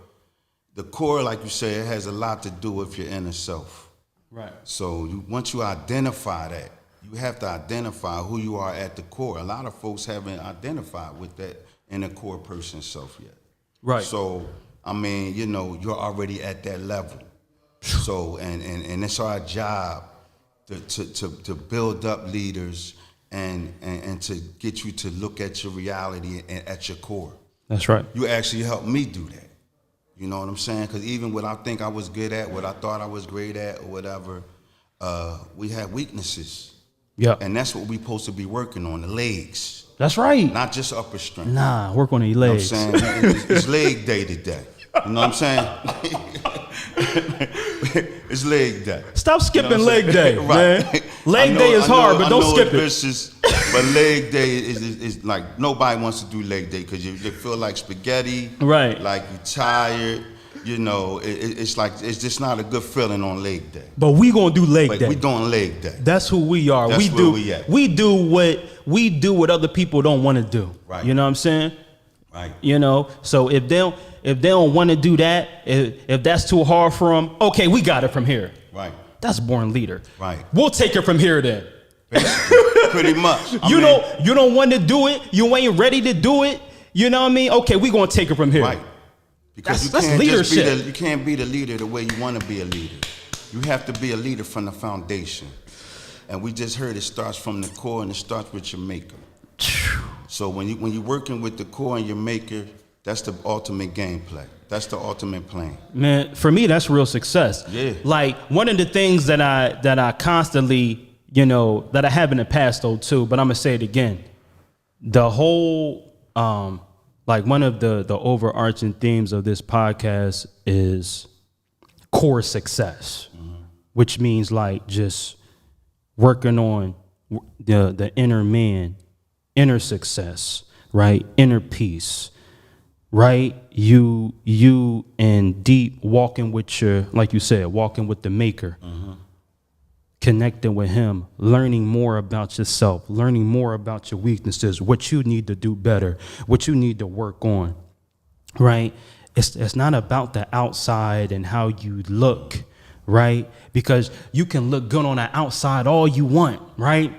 like you said, it has a lot to do with your inner self. Right. So once you identify that, you have to identify who you are at the core. A lot of folks haven't identified with that inner core person self yet. Right. So, I mean, you know, you're already at that level. So, and it's our job to build up leaders and to get you to look at your reality and at your core. That's right. You actually helped me do that. You know what I'm saying? Because even what I think I was good at, what I thought I was great at or whatever, we had weaknesses. Yeah. And that's what we supposed to be working on, the legs. That's right. Not just upper strength. Nah, work on the You know what I'm legs. saying? It's leg day today. You know what I'm saying? It's leg day. Stop skipping You know what I'm leg saying? day, Right. man. Leg day is hard, but don't skip it. Vicious, but leg day is like nobody wants to do leg day because you feel like spaghetti. Right. Like you're tired. You know, it's like it's just not a good feeling on leg day. But we gonna do leg But day. we doing leg day. That's who we are. That's we where do. we at. We do what other people don't want to do. Right. You know what I'm saying? Right. You know. So if they don't want to do that, if that's too hard for them, okay, we got it from here. Right. That's born leader. Right. We'll take it from here then. Pretty much. You don't want to do it. You ain't ready to do it. You know what I mean? Okay, we gonna take it from here. Right. Because That's you can't just leadership. you can't be the leader the way you want to be a leader. You have to be a leader from the foundation. And we just heard it starts from the core and it starts with your maker. So when you're working with the core and your maker, that's the ultimate gameplay. That's the ultimate plan. Man, for me, that's real success. Yeah. Like one of the things that I constantly, that I have in the past though too, but I'm gonna say it again. The whole, like one of the overarching themes of this podcast is core success, which means like just working on the inner man, inner success, right? Inner peace, right? You and deep walking with like you said, walking with the maker, connecting with him, learning more about yourself, learning more about your weaknesses, what you need to do better, what you need to work on, right? It's not about the outside and how you look, right? Because you can look good on the outside all you want, right?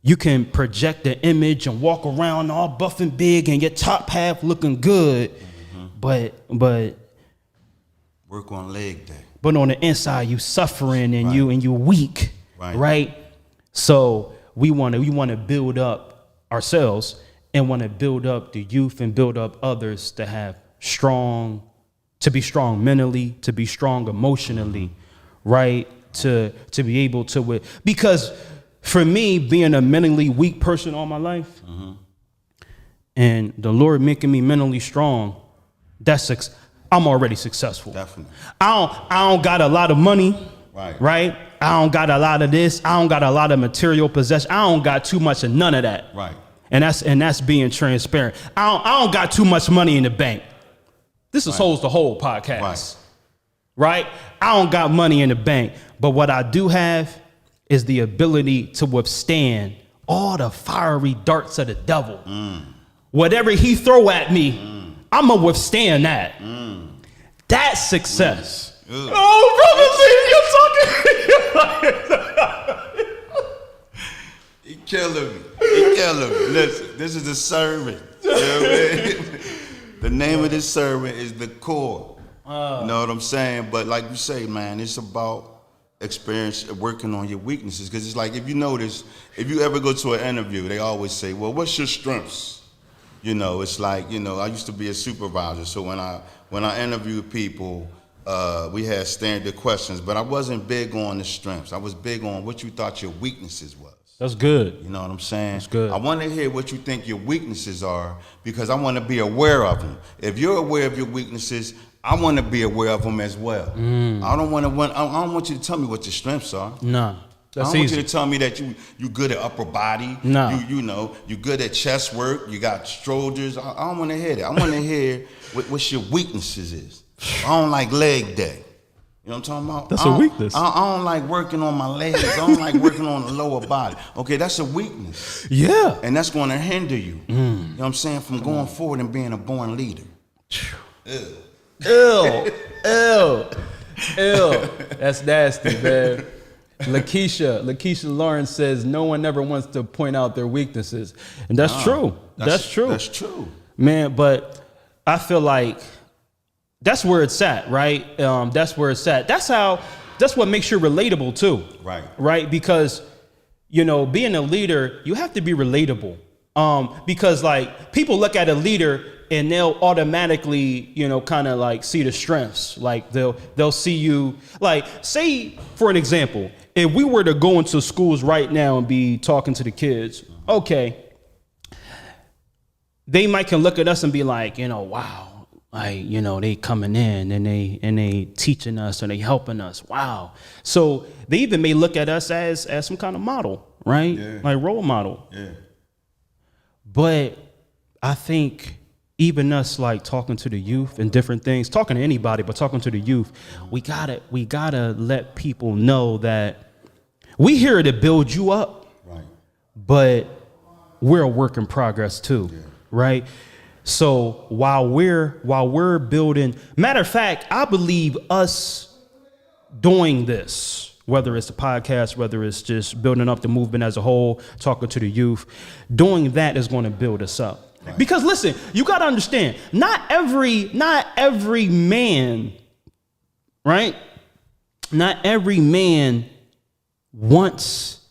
You can project the image and walk around all buff and big and your top half looking good, but Work on leg day. but on the inside you suffering and you weak, right? So we want to build up ourselves and want to build up the youth and build up others to be strong mentally, to be strong emotionally, right? To be able to, because for me, being a mentally weak person all my life, and the Lord making me mentally strong, I'm already successful. Definitely. I don't got a lot of money, Right. I don't got a lot of this. I don't got a lot of material possession. I don't got too much of none of that. Right. And that's being transparent. I don't got too much money in the bank. This is holds the whole podcast. Right? I don't got money in the bank, but what I do have is the ability to withstand all the fiery darts of the devil. Whatever he throw at me, I'm gonna withstand that. That's success. Oh, brother, you're talking. He killing me. He killing me. Listen, this is a sermon. You know what I mean? The name of this sermon is The Core. You know what I'm saying? But like you say, man, it's about experience, working on your weaknesses. Because it's like, if you notice, if you ever go to an interview, they always say, well, what's your strengths? You know, it's like, I used to be a supervisor. So when I interviewed people, we had standard questions, but I wasn't big on the strengths. I was big on what you thought your weaknesses was. That's good. You know what I'm saying? That's good. I want to hear what you think your weaknesses are because I want to be aware of them. If you're aware of your weaknesses, I want to be aware of them as well. I don't want you to tell me what your strengths are. Nah, that's I don't want easy. you to tell me that you good at upper body. No. You good at chest work. You got shoulders. I don't want to hear that. I want to hear what your weaknesses is. I don't like leg day. You know what I'm talking about? That's a weakness. I don't like working on my legs. I don't like working on the lower body. Okay, that's a weakness. Yeah. And that's going to hinder you. You know what I'm saying? From going forward and being a born leader. Ew. That's nasty, man. Lakeisha Lawrence says no one ever wants to point out their weaknesses. And that's true. That's true. That's true. Man, but I feel like that's where it's at, right? That's where it's at. That's what makes you relatable too. Right. Right? Because, being a leader, you have to be relatable. Because like people look at a leader and they'll automatically, kind of like see the strengths. Like they'll see you, like say for an example, if we were to go into schools right now and be talking to the kids, okay, they might can look at us and be like, wow, they coming in and they teaching us and they helping us. Wow. So they even may look at us as some kind of model, right? Yeah. Like role model. Yeah. But I think even us like talking to the youth and different things, talking to anybody, but talking to the youth, we gotta let people know that we here to build you up, Right. but we're a work in progress too, right? So while we're building, matter of fact, I believe us doing this, whether it's the podcast, whether it's just building up the movement as a whole, talking to the youth, doing that is going to build us up. Right. Because listen, you got to understand, not every man, right? Not every man wants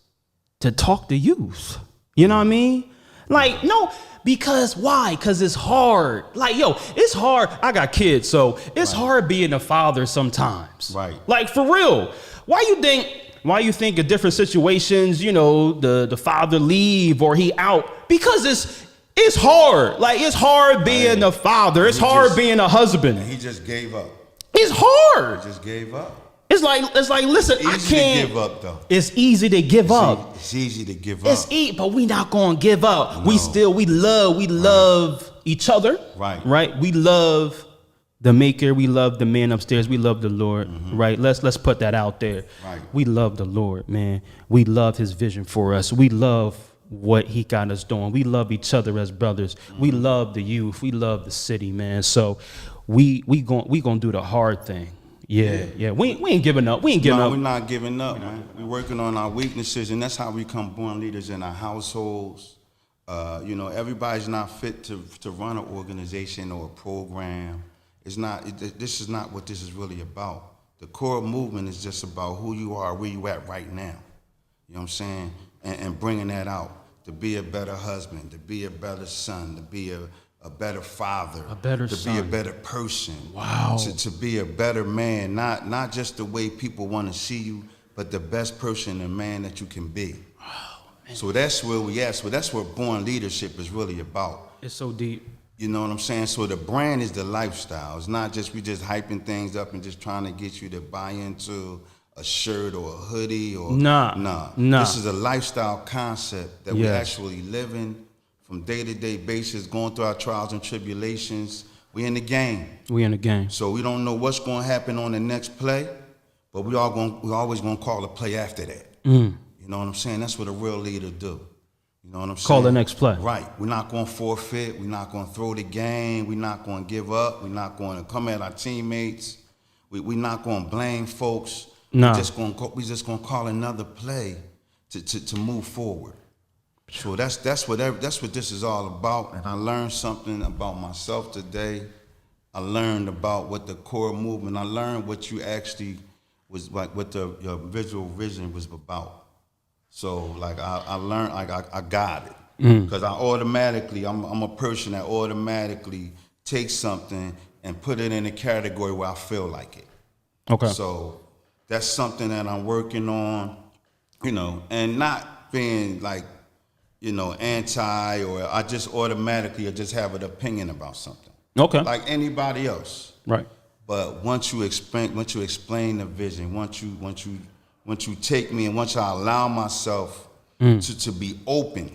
to talk to youth. You know what I mean? Like, no, because why? Because it's hard. Like, it's hard. I got kids, so it's hard being a father sometimes. Right. Like, for real. Why you think of different situations, the father leave or he out? Because it's hard. Like, it's hard being a father. It's hard being a husband. And he just gave up. It's hard. He just gave up. It's like, listen, I Easy can't. to give up, though. It's easy to give up. It's easy to give up. But we not gonna give up. No. We love each other. Right. We love the Maker. We love the man upstairs. We love the Lord. Mm-hmm. Right. Let's put that out there. Right. We love the Lord, man. We love His vision for us. We love what He got us doing. We love each other as brothers. Mm-hmm. We love the youth. We love the city, man. So we gonna do the hard thing. Yeah. We ain't giving up. We're not giving up, man. We're working on our weaknesses, and that's how we become born leaders in our households. Everybody's not fit to run an organization or a program. It's not. This is not what this is really about. The core movement is just about who you are, where you at right now. You know what I'm saying? And bringing that out, to be a better husband, to be a better son, to be a better father, to be a better person, to be a better man, not just the way people want to see you, but the best person and man that you can be. So that's where we at. So that's what born leadership is really about. It's so deep. You know what I'm saying? So the brand is the lifestyle. It's not just we just hyping things up and just trying to get you to buy into a shirt or a hoodie or nah. This is a lifestyle concept that we're actually living from day-to-day basis, going through our trials and tribulations. We in the game. So we don't know what's going to happen on the next play, but we always going to call a play after that. You know what I'm saying? That's what a real leader do. You know what I'm saying? Call the next play. Right. We're not going to forfeit. We're not going to throw the game. We're not going to give up. We're not going to come at our teammates. We're not going to blame folks. No. We're just going to call another play to move forward. So that's what this is all about. And I learned something about myself today. I learned about what the core movement. I learned what you actually was like, what your visual vision was about. So like I learned, like I got it, because I'm a person that automatically takes something and put it in a category where I feel like it. Okay. So that's something that I'm working on, and not being like, anti, or I just automatically just have an opinion about something. Okay. Like anybody else. Right. But once you explain the vision, once you take me and once I allow myself to be open,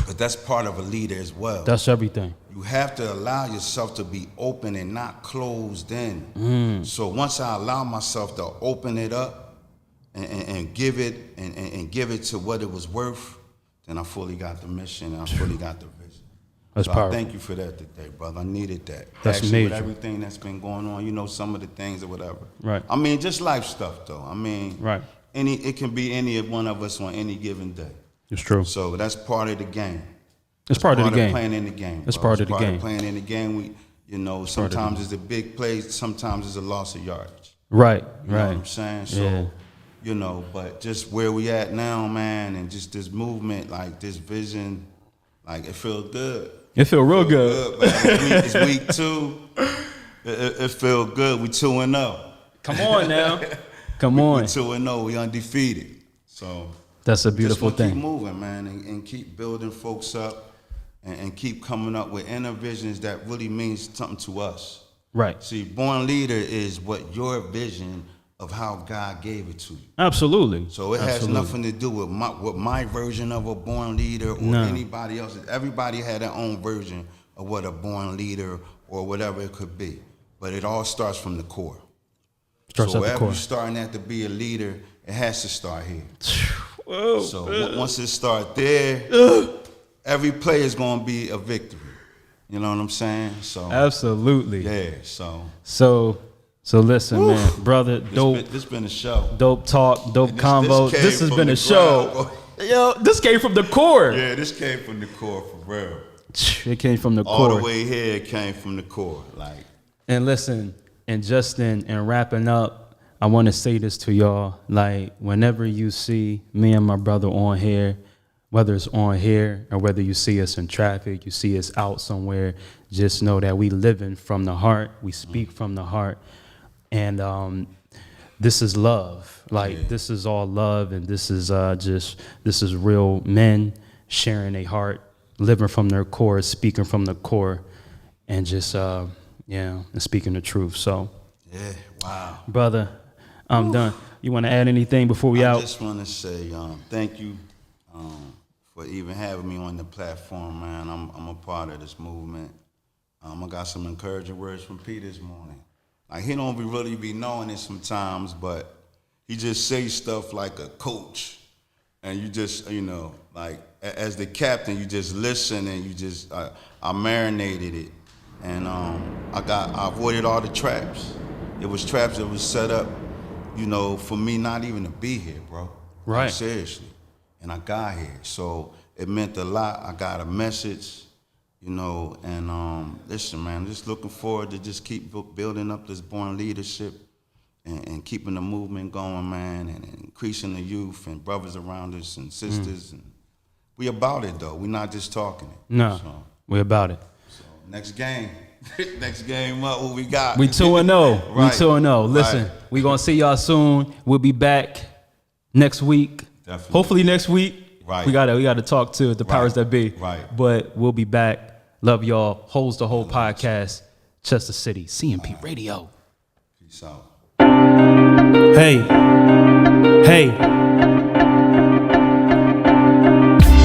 but that's part of a leader as well. That's everything. You have to allow yourself to be open and not closed in. So once I allow myself to open it up and give it and give it to what it was worth, then I fully got the mission and I fully got the vision. That's so powerful. Thank you for that today, brother. I needed that. That's actually, major. With everything that's been going on, some of the things or whatever. Right. I mean, just life stuff, though. I mean, right. It can be any one of us on any given day. It's true. So that's part of the game. It's part of the game. Playing in the game. It's part of the game. Playing in the game. Sometimes it's a big play. Sometimes it's a loss of yardage. Right. You know what I'm saying? So, but just where we at now, man, and just this movement, like this vision, like it feels good. It feel real good. It's week 2. It feel good. We 2-0. Come on now. Come on. We 2-0. We undefeated. So That's a beautiful just wanna thing. Keep moving, man, and keep building folks up, and keep coming up with inner visions that really means something to us. Right. See, Born Leader is what your vision of how God gave it to you. Absolutely. So it has nothing to do with my version of a born leader or anybody else's. Everybody had their own version of what a born leader or whatever it could be. But it all starts from the core. Starts so at the wherever core. you're starting at to be a leader, it has to start here. Whoa. So once it starts there, every play is going to be a victory. You know what I'm saying? So Absolutely. yeah. So listen, man, brother, dope. This been a show. Dope talk, dope And convo. came This has from been the a show. ground. Yo, this came from the core. Yeah, this came from the core for real. It came from the All core. the way here, it came from the core. Like, And listen, and Justin, and wrapping up, I want to say this to y'all. Like, whenever you see me and my brother on here, whether it's on here or whether you see us in traffic, you see us out somewhere, just know that we living from the heart. We speak from the heart. And this is love. Like, this is all love, and this is this is real men sharing their heart, living from their core, speaking from the core, and just and speaking the truth. So, yeah, wow. brother, I'm done. You want to add anything before we out? I just want to say thank you for even having me on the platform, man. I'm a part of this movement. I got some encouraging words from P this morning. Like, he don't really be knowing it sometimes, but he just says stuff like a coach. And you just, like, as the captain, you just listen, and you just, I marinated it. And I avoided all the traps. It was traps that was set up, for me not even to be here, bro. Right. Like, seriously. And I got here. So it meant a lot. I got a message, and listen, man, just looking forward to just keep building up this born leadership and keeping the movement going, man, and increasing the youth and brothers around us and sisters. And we about it, though. We're not just talking it. No, So, we about it. next game. Next game up, what we got? We 2-0. Right. We 2-0. Listen, Right. we gonna see y'all soon. We'll be back next week. Definitely. Hopefully next week. Right. We gotta talk to the powers that be. Right. But we'll be back. Love y'all. Holds the whole podcast. Chester City. CMP Radio. Peace out. Hey.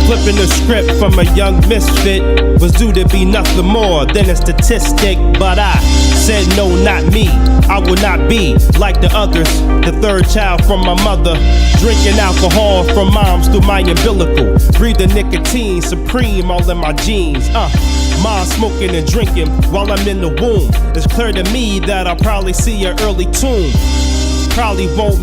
Flipping the script from a young misfit was due to be nothing more than a statistic. But I said no, not me. I will not be like the others. The third child from my mother. Drinking alcohol from moms through my umbilical. Breathing nicotine supreme all in my jeans. Mom smoking and drinking while I'm in the womb. It's clear to me that I'll probably see an early tomb. Probably won't